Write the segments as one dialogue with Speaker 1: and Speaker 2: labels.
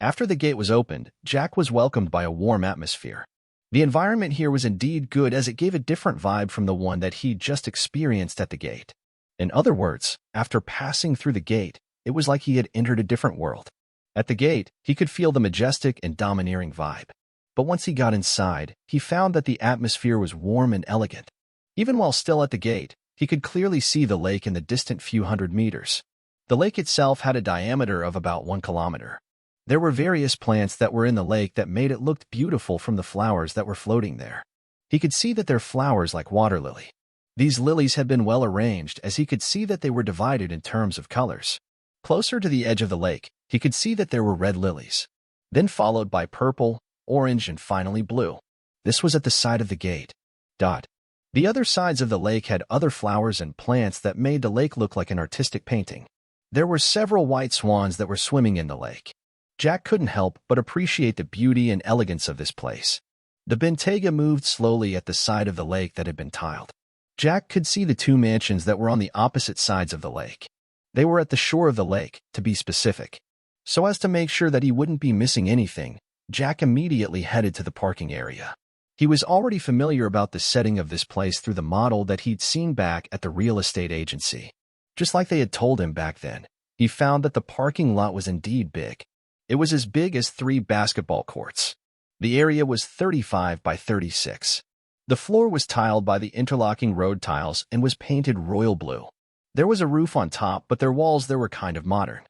Speaker 1: After the gate was opened, Jack was welcomed by a warm atmosphere. The environment here was indeed good as it gave a different vibe from the one that he'd just experienced at the gate. In other words, after passing through the gate, it was like he had entered a different world. At the gate, he could feel the majestic and domineering vibe. But once he got inside, he found that the atmosphere was warm and elegant. Even while still at the gate, he could clearly see the lake in the distant few hundred meters. The lake itself had a diameter of about 1 kilometer. There were various plants that were in the lake that made it look beautiful from the flowers that were floating there. He could see that their flowers like water lily. These lilies had been well arranged as he could see that they were divided in terms of colors. Closer to the edge of the lake, he could see that there were red lilies, then followed by purple, orange, and finally blue. This was at the side of the gate. The other sides of the lake had other flowers and plants that made the lake look like an artistic painting. There were several white swans that were swimming in the lake. Jack couldn't help but appreciate the beauty and elegance of this place. The Bentayga moved slowly at the side of the lake that had been tiled. Jack could see the two mansions that were on the opposite sides of the lake. They were at the shore of the lake, to be specific. So as to make sure that he wouldn't be missing anything, Jack immediately headed to the parking area. He was already familiar about the setting of this place through the model that he'd seen back at the real estate agency. Just like they had told him back then, he found that the parking lot was indeed big. It was as big as 3 basketball courts. The area was 35 by 36. The floor was tiled by the interlocking road tiles and was painted royal blue. There was a roof on top, but their walls there were kind of modern.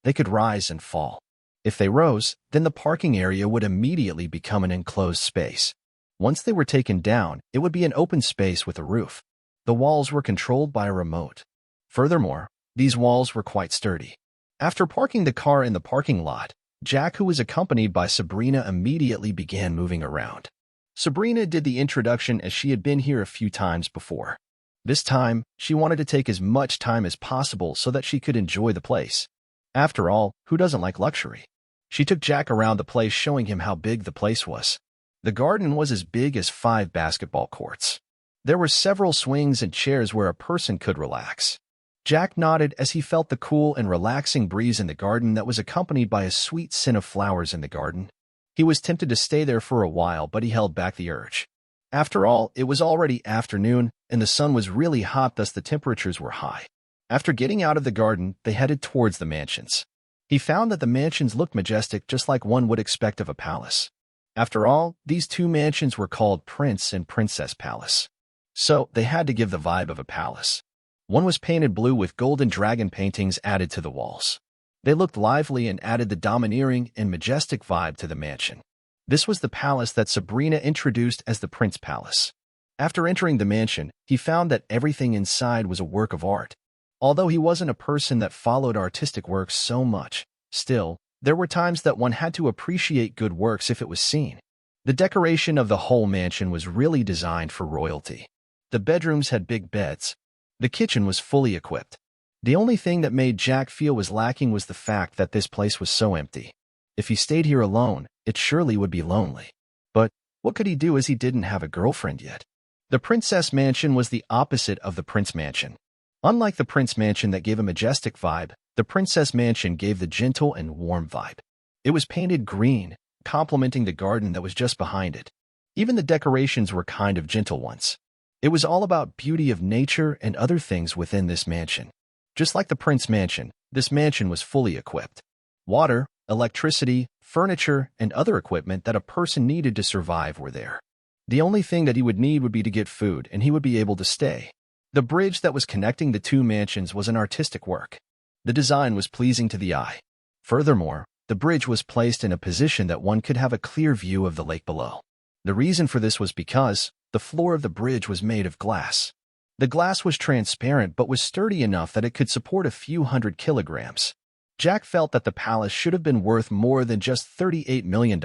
Speaker 1: They could rise and fall. If they rose, then the parking area would immediately become an enclosed space. Once they were taken down, it would be an open space with a roof. The walls were controlled by a remote. Furthermore, these walls were quite sturdy. After parking the car in the parking lot, Jack, who was accompanied by Sabrina, immediately began moving around. Sabrina did the introduction as she had been here a few times before. This time, she wanted to take as much time as possible so that she could enjoy the place. After all, who doesn't like luxury? She took Jack around the place, showing him how big the place was. The garden was as big as 5 basketball courts. There were several swings and chairs where a person could relax. Jack nodded as he felt the cool and relaxing breeze in the garden that was accompanied by a sweet scent of flowers in the garden. He was tempted to stay there for a while, but he held back the urge. After all, it was already afternoon, and the sun was really hot, thus the temperatures were high. After getting out of the garden, they headed towards the mansions. He found that the mansions looked majestic, just like one would expect of a palace. After all, these 2 mansions were called Prince and Princess Palace. So, they had to give the vibe of a palace. One was painted blue with golden dragon paintings added to the walls. They looked lively and added the domineering and majestic vibe to the mansion. This was the palace that Sabrina introduced as the Prince Palace. After entering the mansion, he found that everything inside was a work of art. Although he wasn't a person that followed artistic works so much, still, there were times that one had to appreciate good works if it was seen. The decoration of the whole mansion was really designed for royalty. The bedrooms had big beds. The kitchen was fully equipped. The only thing that made Jack feel was lacking was the fact that this place was so empty. If he stayed here alone, it surely would be lonely. But what could he do as he didn't have a girlfriend yet? The Princess Mansion was the opposite of the Prince Mansion. Unlike the Prince Mansion that gave a majestic vibe, the Princess Mansion gave the gentle and warm vibe. It was painted green, complementing the garden that was just behind it. Even the decorations were kind of gentle ones. It was all about beauty of nature and other things within this mansion. Just like the Prince Mansion, this mansion was fully equipped. Water, electricity, furniture, and other equipment that a person needed to survive were there. The only thing that he would need would be to get food, and he would be able to stay. The bridge that was connecting the 2 mansions was an artistic work. The design was pleasing to the eye. Furthermore, the bridge was placed in a position that one could have a clear view of the lake below. The reason for this was because the floor of the bridge was made of glass. The glass was transparent but was sturdy enough that it could support a few hundred kilograms. Jack felt that the palace should have been worth more than just $38 million.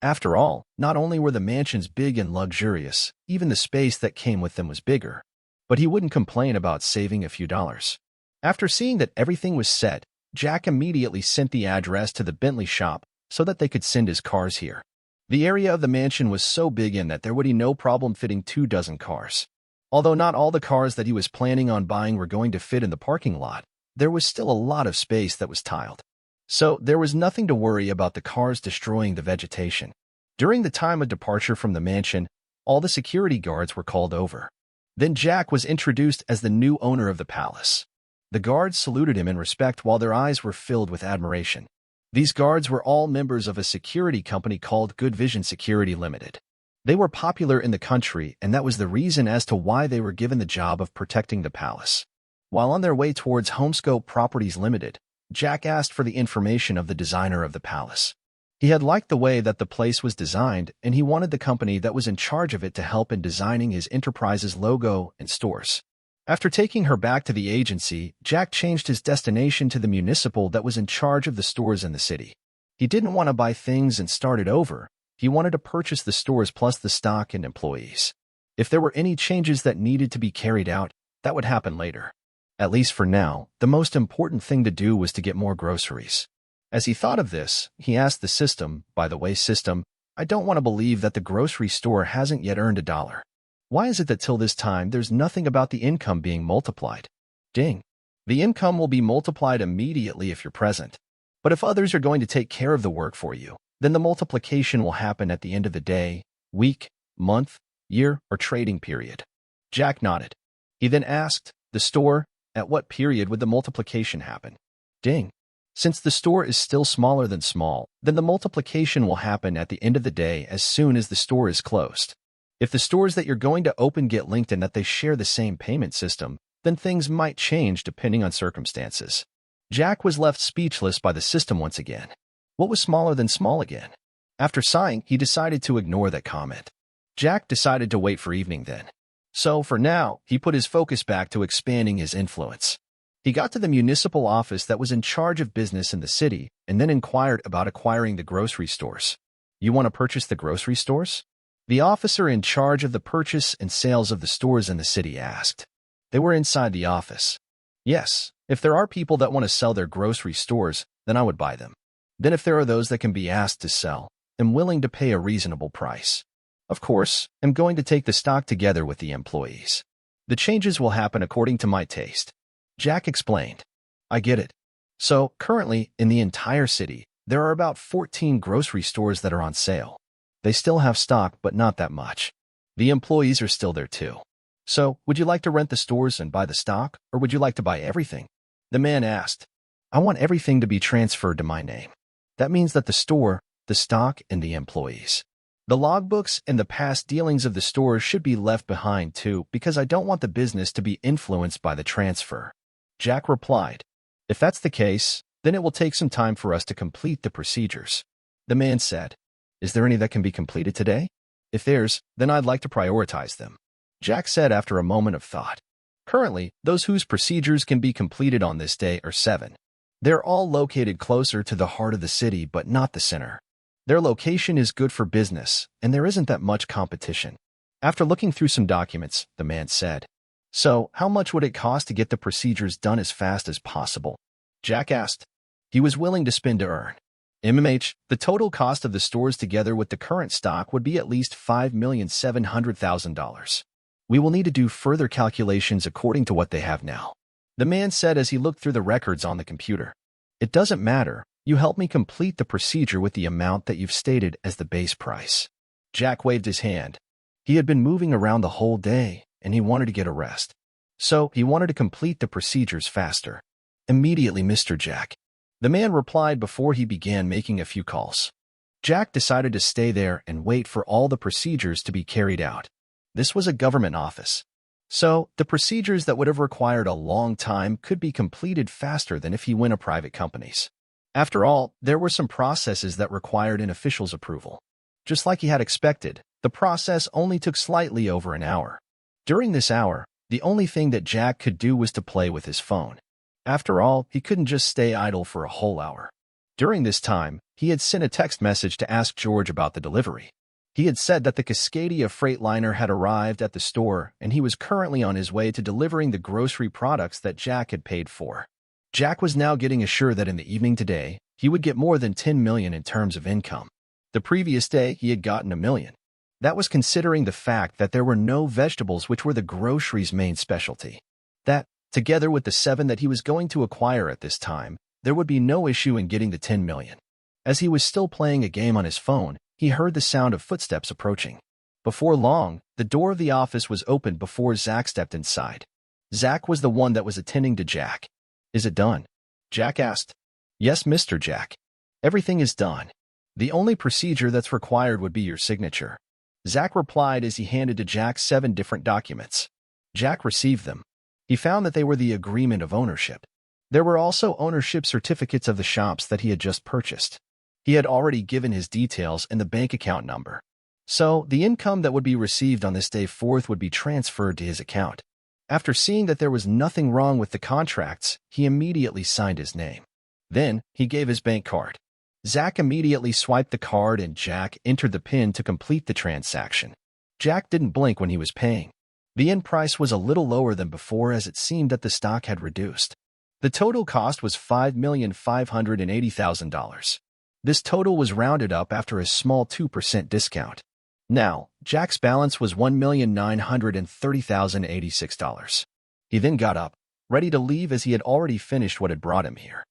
Speaker 1: After all, not only were the mansions big and luxurious, even the space that came with them was bigger. But he wouldn't complain about saving a few dollars. After seeing that everything was set, Jack immediately sent the address to the Bentley shop so that they could send his cars here. The area of the mansion was so big in that there would be no problem fitting 24 cars. Although not all the cars that he was planning on buying were going to fit in the parking lot, there was still a lot of space that was tiled. So there was nothing to worry about the cars destroying the vegetation. During the time of departure from the mansion, all the security guards were called over. Then Jack was introduced as the new owner of the palace. The guards saluted him in respect while their eyes were filled with admiration. These guards were all members of a security company called Good Vision Security Limited. They were popular in the country, and that was the reason as to why they were given the job of protecting the palace. While on their way towards Homescope Properties Limited, Jack asked for the information of the designer of the palace. He had liked the way that the place was designed, and he wanted the company that was in charge of it to help in designing his enterprise's logo and stores. After taking her back to the agency, Jack changed his destination to the municipal that was in charge of the stores in the city. He didn't want to buy things and start it over. He wanted to purchase the stores plus the stock and employees. If there were any changes that needed to be carried out, that would happen later. At least for now, the most important thing to do was to get more groceries. As he thought of this, he asked the system, "By the way, system, I don't want to believe that the grocery store hasn't yet earned $1. Why is it that till this time there's nothing about the income being multiplied?" Ding. The income will be multiplied immediately if you're present. But if others are going to take care of the work for you, then the multiplication will happen at the end of the day, week, month, year, or trading period. Jack nodded. He then asked, "The store, at what period would the multiplication happen?" Ding. Since the store is still smaller than small, then the multiplication will happen at the end of the day as soon as the store is closed. If the stores that you're going to open get linked and that they share the same payment system, then things might change depending on circumstances. Jack was left speechless by the system once again. What was smaller than small again? After sighing, he decided to ignore that comment. Jack decided to wait for evening then. So, for now, he put his focus back to expanding his influence. He got to the municipal office that was in charge of business in the city and then inquired about acquiring the grocery stores. "You want to purchase the grocery stores?" The officer in charge of the purchase and sales of the stores in the city asked. They were inside the office. "Yes, if there are people that want to sell their grocery stores, then I would buy them. Then if there are those that can be asked to sell, I'm willing to pay a reasonable price. Of course, I'm going to take the stock together with the employees. The changes will happen according to my taste." Jack explained. "I get it. So, currently, in the entire city, there are about 14 grocery stores that are on sale. They still have stock, but not that much. The employees are still there too. So, would you like to rent the stores and buy the stock, or would you like to buy everything?" The man asked. "I want everything to be transferred to my name. That means that the store, the stock, and the employees. The logbooks and the past dealings of the stores should be left behind too, because I don't want the business to be influenced by the transfer." Jack replied, "If that's the case, then it will take some time for us to complete the procedures." The man said, "Is there any that can be completed today? If there's, then I'd like to prioritize them." Jack said after a moment of thought. Currently, those whose procedures can be completed on this day are 7. They're all located closer to the heart of the city but not the center. Their location is good for business, and there isn't that much competition. After looking through some documents, the man said, "So, how much would it cost to get the procedures done as fast as possible?" Jack asked. He was willing to spend to earn. The total cost of the stores together with the current stock would be at least $5,700,000. We will need to do further calculations according to what they have now," the man said as he looked through the records on the computer. "It doesn't matter. You help me complete the procedure with the amount that you've stated as the base price." Jack waved his hand. He had been moving around the whole day, and he wanted to get a rest. So he wanted to complete the procedures faster. "Immediately, Mr. Jack," the man replied before he began making a few calls. Jack decided to stay there and wait for all the procedures to be carried out. This was a government office. So the procedures that would have required a long time could be completed faster than if he went to private companies. After all, there were some processes that required an official's approval. Just like he had expected, the process only took slightly over an hour. During this hour, the only thing that Jack could do was to play with his phone. After all, he couldn't just stay idle for a whole hour. During this time, he had sent a text message to ask George about the delivery. He had said that the Cascadia Freightliner had arrived at the store and he was currently on his way to delivering the grocery products that Jack had paid for. Jack was now getting assured that in the evening today, he would get more than 10 million in terms of income. The previous day, he had gotten 1 million. That was considering the fact that there were no vegetables, which were the grocery's main specialty. That, together with the 7 that he was going to acquire at this time, there would be no issue in getting the 10 million. As he was still playing a game on his phone, he heard the sound of footsteps approaching. Before long, the door of the office was opened before Zach stepped inside. Zach was the one that was attending to Jack. "Is it done?" Jack asked. "Yes, Mr. Jack. Everything is done. The only procedure that's required would be your signature." Zach replied as he handed to Jack 7 different documents. Jack received them. He found that they were the agreement of ownership. There were also ownership certificates of the shops that he had just purchased. He had already given his details and the bank account number. So, the income that would be received on this day forth would be transferred to his account. After seeing that there was nothing wrong with the contracts, he immediately signed his name. Then, he gave his bank card. Zach immediately swiped the card and Jack entered the PIN to complete the transaction. Jack didn't blink when he was paying. The end price was a little lower than before as it seemed that the stock had reduced. The total cost was $5,580,000. This total was rounded up after a small 2% discount. Now, Jack's balance was $1,930,086. He then got up, ready to leave as he had already finished what had brought him here.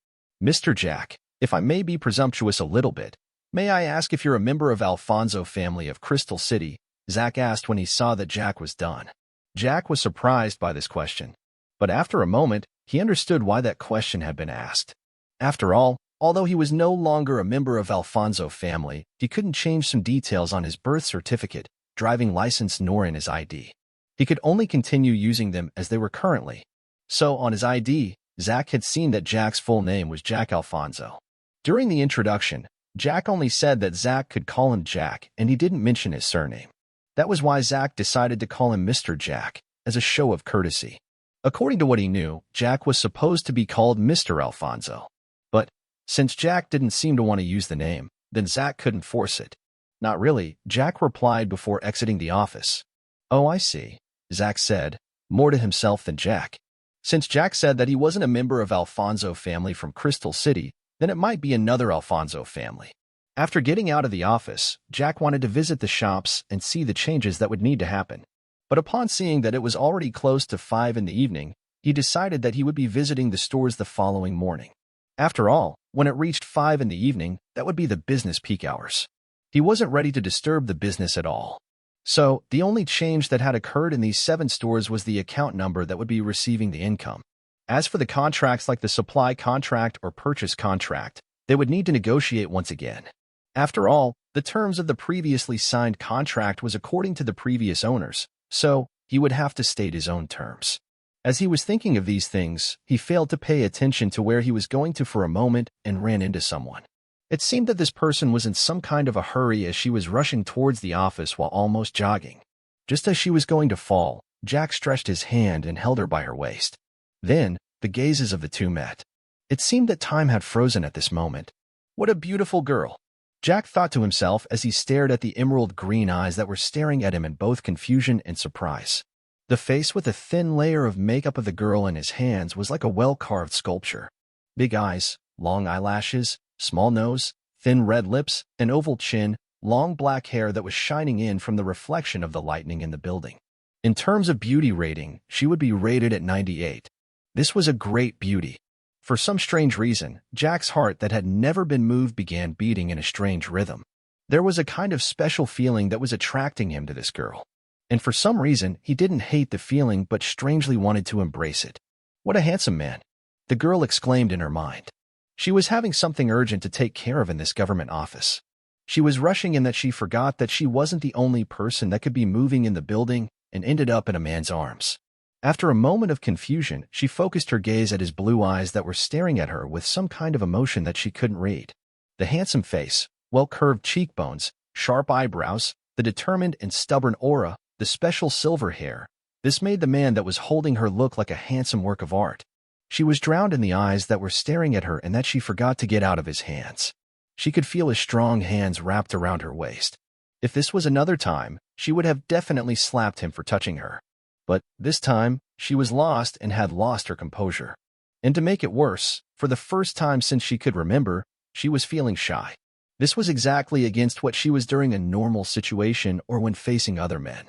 Speaker 1: "Mr. Jack, if I may be presumptuous a little bit, may I ask if you're a member of Alfonso family of Crystal City?" Zach asked when he saw that Jack was done. Jack was surprised by this question, but after a moment, he understood why that question had been asked. After all, although he was no longer a member of Alfonso family, he couldn't change some details on his birth certificate, driving license, nor in his ID. He could only continue using them as they were currently. So on his ID, Zach had seen that Jack's full name was Jack Alfonso. During the introduction, Jack only said that Zach could call him Jack, and he didn't mention his surname. That was why Zach decided to call him Mr. Jack, as a show of courtesy. According to what he knew, Jack was supposed to be called Mr. Alfonso. But since Jack didn't seem to want to use the name, then Zach couldn't force it. "Not really," Jack replied before exiting the office. "Oh, I see," Zach said, more to himself than Jack. Since Jack said that he wasn't a member of Alfonso family from Crystal City, then it might be another Alfonso family. After getting out of the office, Jack wanted to visit the shops and see the changes that would need to happen. But upon seeing that it was already close to 5 in the evening, he decided that he would be visiting the stores the following morning. After all, when it reached 5 in the evening, that would be the business peak hours. He wasn't ready to disturb the business at all. So, the only change that had occurred in these 7 stores was the account number that would be receiving the income. As for the contracts like the supply contract or purchase contract, they would need to negotiate once again. After all, the terms of the previously signed contract was according to the previous owners, so he would have to state his own terms. As he was thinking of these things, he failed to pay attention to where he was going to for a moment and ran into someone. It seemed that this person was in some kind of a hurry as she was rushing towards the office while almost jogging. Just as she was going to fall, Jack stretched his hand and held her by her waist. Then, the gazes of the two met. It seemed that time had frozen at this moment. What a beautiful girl! Jack thought to himself as he stared at the emerald green eyes that were staring at him in both confusion and surprise. The face with a thin layer of makeup of the girl in his hands was like a well-carved sculpture. Big eyes, long eyelashes, small nose, thin red lips, an oval chin, long black hair that was shining in from the reflection of the lightning in the building. In terms of beauty rating, she would be rated at 98. This was a great beauty. For some strange reason, Jack's heart that had never been moved began beating in a strange rhythm. There was a kind of special feeling that was attracting him to this girl. And for some reason, he didn't hate the feeling but strangely wanted to embrace it. What a handsome man! The girl exclaimed in her mind. She was having something urgent to take care of in this government office. She was rushing in that she forgot that she wasn't the only person that could be moving in the building and ended up in a man's arms. After a moment of confusion, she focused her gaze at his blue eyes that were staring at her with some kind of emotion that she couldn't read. The handsome face, well-curved cheekbones, sharp eyebrows, the determined and stubborn aura, the special silver hair. This made the man that was holding her look like a handsome work of art. She was drowned in the eyes that were staring at her and that she forgot to get out of his hands. She could feel his strong hands wrapped around her waist. If this was another time, she would have definitely slapped him for touching her. But this time, she was lost and had lost her composure. And to make it worse, for the first time since she could remember, she was feeling shy. This was exactly against what she was during a normal situation or when facing other men.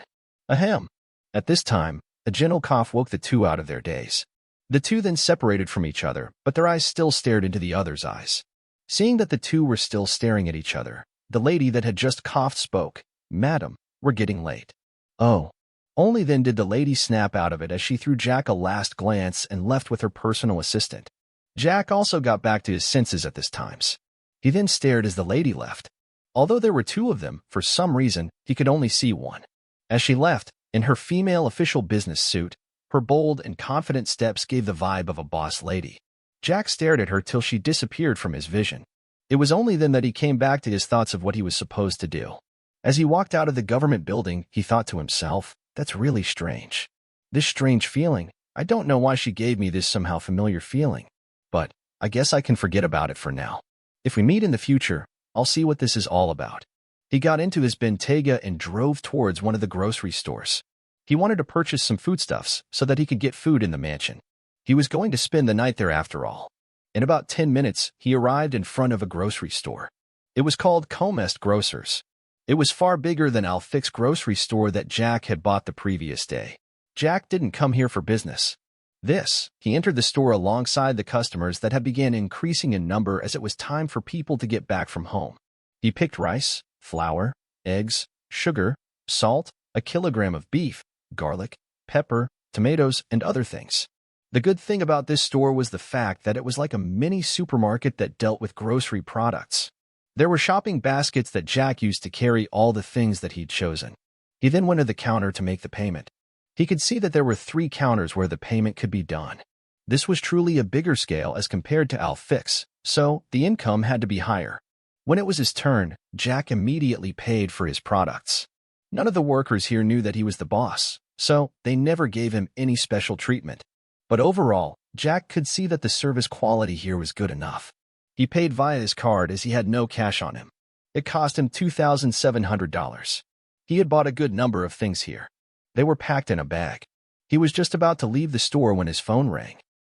Speaker 1: Ahem. At this time, a gentle cough woke the two out of their daze. The two then separated from each other, but their eyes still stared into the other's eyes. Seeing that the two were still staring at each other, the lady that had just coughed spoke, "Madam, we're getting late." "Oh." Only then did the lady snap out of it as she threw Jack a last glance and left with her personal assistant. Jack also got back to his senses at this times. He then stared as the lady left. Although there were two of them, for some reason, he could only see one. As she left, in her female official business suit, her bold and confident steps gave the vibe of a boss lady. Jack stared at her till she disappeared from his vision. It was only then that he came back to his thoughts of what he was supposed to do. As he walked out of the government building, he thought to himself, "That's really strange. This strange feeling, I don't know why she gave me this somehow familiar feeling. But I guess I can forget about it for now. If we meet in the future, I'll see what this is all about." He got into his Bentayga and drove towards one of the grocery stores. He wanted to purchase some foodstuffs so that he could get food in the mansion. He was going to spend the night there after all. In about 10 minutes, he arrived in front of a grocery store. It was called Comest Grocers. It was far bigger than Alfic's grocery store that Jack had bought the previous day. Jack didn't come here for business. He entered the store alongside the customers that had began increasing in number as it was time for people to get back from home. He picked rice, flour, eggs, sugar, salt, a kilogram of beef, garlic, pepper, tomatoes, and other things. The good thing about this store was the fact that it was like a mini supermarket that dealt with grocery products. There were shopping baskets that Jack used to carry all the things that he'd chosen. He then went to the counter to make the payment. He could see that there were 3 counters where the payment could be done. This was truly a bigger scale as compared to Alfic's, so the income had to be higher. When it was his turn, Jack immediately paid for his products. None of the workers here knew that he was the boss, so they never gave him any special treatment. But overall, Jack could see that the service quality here was good enough. He paid via his card as he had no cash on him. It cost him $2,700. He had bought a good number of things here. They were packed in a bag. He was just about to leave the store when his phone rang.